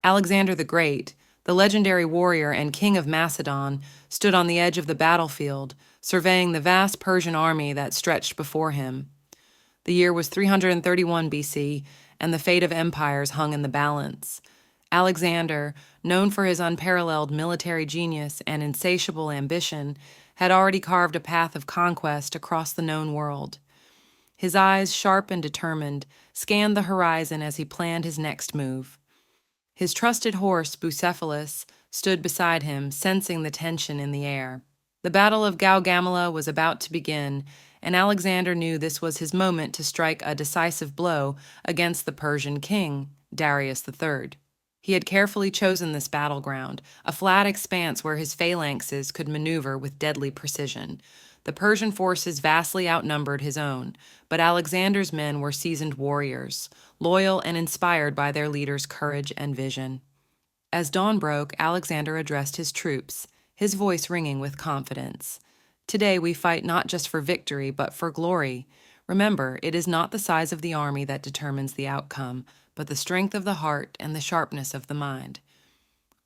Alexander the Great, the legendary warrior and king of Macedon, stood on the edge of the battlefield, surveying the vast Persian army that stretched before him. The year was 331 BC, and the fate of empires hung in the balance. Alexander, known for his unparalleled military genius and insatiable ambition, had already carved a path of conquest across the known world. His eyes, sharp and determined, scanned the horizon as he planned his next move. His trusted horse, Bucephalus, stood beside him, sensing the tension in the air. The Battle of Gaugamela was about to begin, and Alexander knew this was his moment to strike a decisive blow against the Persian king, Darius III. He had carefully chosen this battleground, a flat expanse where his phalanxes could maneuver with deadly precision. The Persian forces vastly outnumbered his own, but Alexander's men were seasoned warriors, loyal and inspired by their leader's courage and vision. As dawn broke, Alexander addressed his troops, his voice ringing with confidence. "Today we fight not just for victory, but for glory. Remember, it is not the size of the army that determines the outcome, but the strength of the heart and the sharpness of the mind.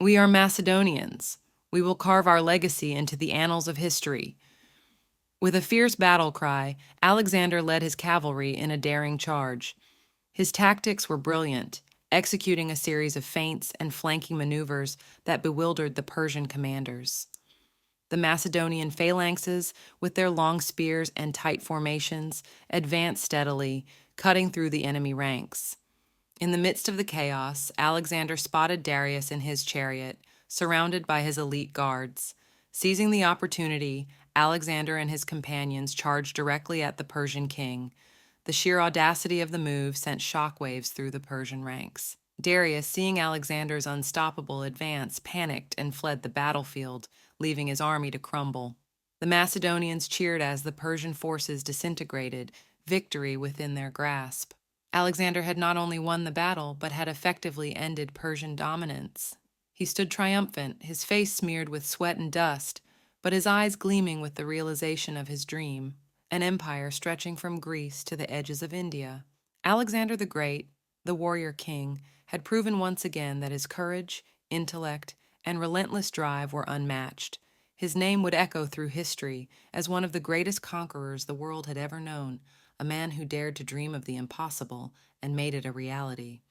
We are Macedonians. We will carve our legacy into the annals of history." With a fierce battle cry, Alexander led his cavalry in a daring charge. His tactics were brilliant, executing a series of feints and flanking maneuvers that bewildered the Persian commanders. The Macedonian phalanxes, with their long spears and tight formations, advanced steadily, cutting through the enemy ranks. In the midst of the chaos, Alexander spotted Darius in his chariot, surrounded by his elite guards. Seizing the opportunity, Alexander and his companions charged directly at the Persian king. The sheer audacity of the move sent shockwaves through the Persian ranks. Darius, seeing Alexander's unstoppable advance, panicked and fled the battlefield, leaving his army to crumble. The Macedonians cheered as the Persian forces disintegrated, victory within their grasp. Alexander had not only won the battle, but had effectively ended Persian dominance. He stood triumphant, his face smeared with sweat and dust, but his eyes gleaming with the realization of his dream, an empire stretching from Greece to the edges of India. Alexander the Great, the warrior king, had proven once again that his courage, intellect, and relentless drive were unmatched. His name would echo through history as one of the greatest conquerors the world had ever known, a man who dared to dream of the impossible and made it a reality.